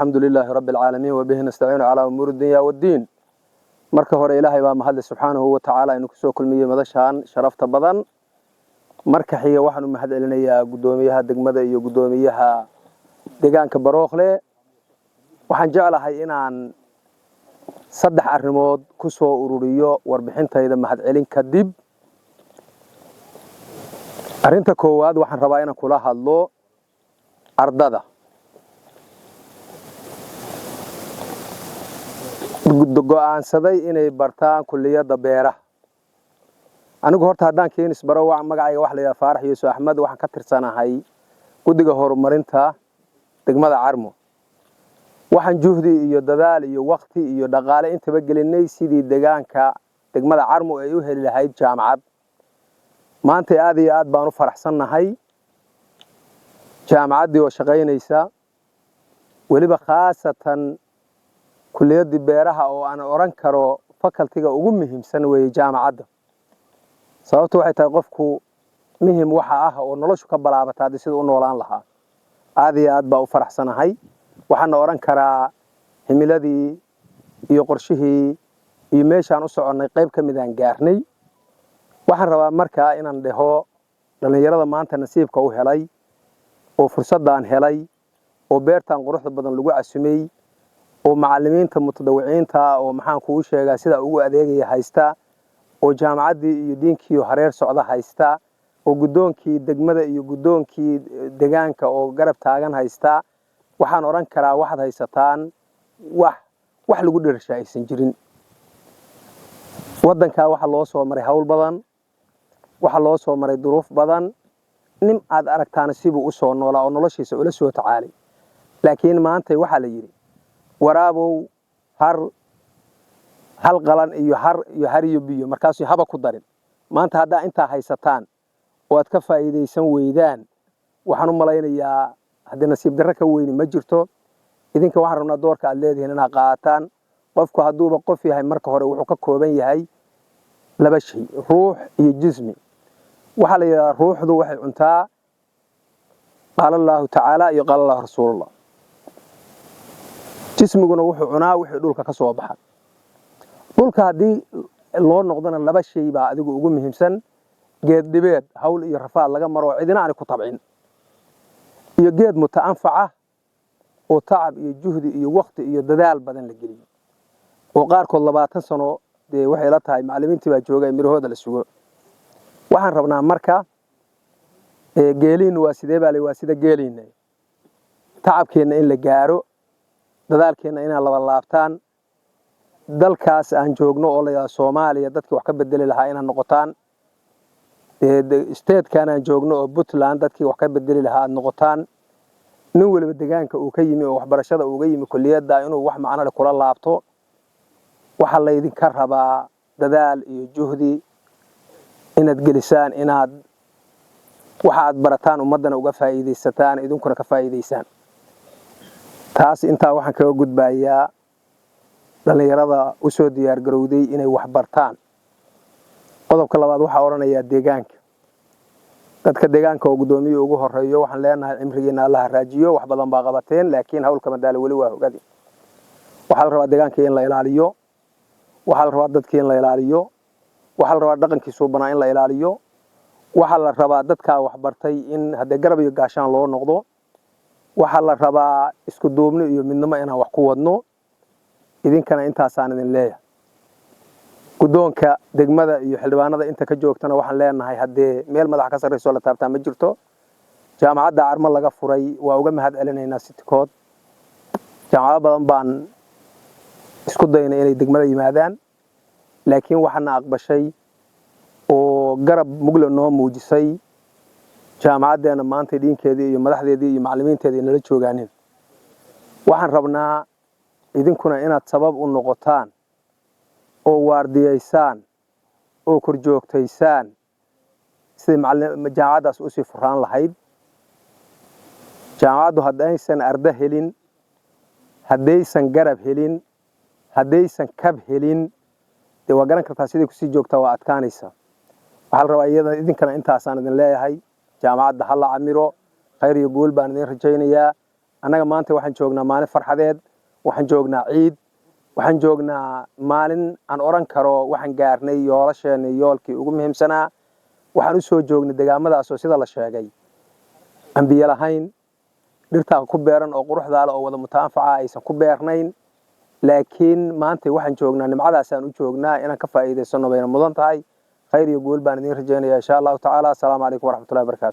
الحمد لله رب العالمين وبه نستعين على أمور الدنيا والدين. marka hore Ilaahay baa mahad subhanahu wa ta'ala inuu kusoo kulmiyay madashaan sharafta badan. marka xiga waxaan u mahad celinayaa gudoomiyaha degmada iyo gudoomiyaha deegaanka Barookhle. waxaan jeclahay inaan saddex arrimood ku soo ururiyo warbixintayda mahad celin kadib. arinta koowaad waxaan rabaa inaan kula hadlo ardada go'aansaday inay bartaan kulliyada beeraha. anigu horta haddaan keenis baro magacayga wax la yiraahdo Faarax Yuusuf Axmed waxaan ka tirsanahay guddiga horumarinta degmada Carmo. waxaan juhdi iyo dadaal iyo waqti iyo dhaqaale intaba gelinay sidii deegaanka degmada Carmo ay u heli lahayd jaamacad. maanta aad iyo aad baan u faraxsanahay jaamacaddii oo shaqaynaysa waliba khaasatan kulliyada beeraha oo aan oran karo faculty-ga ugu muhiimsan weeye jaamacadda. sababtu waxay tahay qofku muhiim waxa ah oo noloshu ka balaabataa sida uu noolaan lahaa. aad iyo aad baan u faraxsanahay. waxaan oran karaa himiladii iyo qorshihii iyo meeshaan u soconay qayb ka mid aan gaarnay. waxaan rabaa markaa inaan dhaho dhalinyarada maanta nasiibka u helay oo fursadaan helay oo beertaan quruxda badan lagu casumay oo macallimiinta mutadawiciinta oo maxaan ku sheegaa sida ugu adeegaya haysta oo jaamacaddii iyo diinkii hareer socda haysta oo gudoonkii degmada iyo gudoonkii deegaanka oo garab taagan haysta. waxaan oran karaa waxaad haysataan wax lagu dheershaysan jirin. wadanka waxa loo soo maray hawl badan, waxa loo soo maray duruuf badan. nin aad aragtaan sibuu u soo noolaa oo noloshiisa ula soo tacaalay. laakiin maanta waxa la yiri waraabow hal qalan iyo har iyo biyo markaas haba ku darin. maanta hadda inta haysataan oo aad ka faa'iideysan weydaan waxaan u malaynayaa haddii nasiib darro ka weyn ma jirto. idinka waxaan rabnaa doorka aad leedihiin inaad qaataan. qofku hadduuba qof yahay marka hore wuxuu ka kooban yahay laba shay, ruux iyo jismi. waxa la yiraahdaa ruuxdu waxay cuntaa qaala Allahu ta'ala iyo qaala Allahu rasuulullah. jismiguna wuxuu cunaa wixii dhulka ka soo baxa. dhulka hadii loo noqdana laba shay baa adigu ugu muhiimsan. geed dhibeed hawl iyo rafaad laga maro cidina aan ku tabcin. iyo geed mutaanfaca oo tacab iyo juhdi iyo waqti iyo dadaal badan la geliyo. oo qaarkood 20 sano waxay la tahay macallimiintii baa joogay mirahooda la sugo. waxaan rabnaa marka geelin waa sidee baa waa sida geelin tacabkeena in la gaaro, dadaalkeena inaan laba laabtaan. dalkaas aan joogno oo la yiraahdo Soomaaliya dadkii wax ka bedeli lahaa inaan noqotaan. state-kan aan joogno oo Puntland dadkii wax ka bedeli lahaa noqotaan. nin waliba deegaanka uu ka yimi oo waxbarashada uu ga yimi kulliyada inuu wax macno leh kula laabto. waxa la idinka rabaa dadaal iyo juhdi inaad gelisaan inaad waxaad barataan ummadana uga faa'iideysataan idinkuna ka faa'iideysaan. taas inta waxaan kaga gudbayaa dhalinyarada u soo diyaar garowday inay wax bartaan. qodobka labaad waxa oranayaa deegaanka. dadka deegaanka oo gudoomiye ugu horeeyo waxaan leenahay cimrigeena Allah raajiyo wax badan baa qabateen laakiin hawlka madaal wali waa hogadi. waxa la rabaa deegaanka in la ilaaliyo, waxa la rabaa dadka in la ilaaliyo, waxa la rabaa dhaqankiisu banaa in la ilaaliyo, waxa la rabaa dadka wax bartay in hadda garab iyo gaashaan loo noqdo, waxa la rabaa isku duubni iyo midnimo inaan wax ku wadno. idinkana intaasaan idin leeyahay. gudoonka degmada iyo xildhibaanada inta ka joogtana waxaan leenahay hadee meel madax ka sareyso la taabtaa ma jirto. jaamacadda Carmo laga furay waa uga mahad celinaynaa sitikood. jaamacado badan baan isku daynay inay degmada yimaadaan laakiin waxaana aqbashay oo garab mugla noo muujisay jaamacaddeena maanta diinkeedii iyo madaxdeedii iyo macallimiinteedii nala joogaanin. waxaan rabnaa idinkuna inaad sabab u noqotaan oo waardiyeysaan oo kor joogtaysaan sidii jaamacaddaas u sii furaan lahayd. jaamacaddu haddaysan arda helin, haddaysan garab helin, haddaysan kab helin dee waa garan kartaa sidii kusii joogtaa waa adkaanaysaa. waxaa la rabaa iyada idinkana intaasaan idin leeyahay. jaamacadda ha la camiro khayr iyo guul baan idin rajaynayaa. annaga maanta waxaan joognaa maalin farxadeed waxaan joognaa ciid waxaan joognaa maalin aan oran karo waxaan gaarnay yoolasheen yoolkii ugu muhiimsanaa waxaan u soo joognay deegaamadaas oo sida la sheegay aan biyo lahayn dhirta ku beeran oo quruxda leh oo wada mutaanfaca aysan ku beernayn laakiin maanta waxaan joognaa nimcadaas aan u joognaa inaan ka faa'iideysano bayna mudan tahay khayr iyo guul baan idin rajaynayaa insha Allah ta'ala. Assalaamu alaykum wa rahmatullahi wa barakatuh.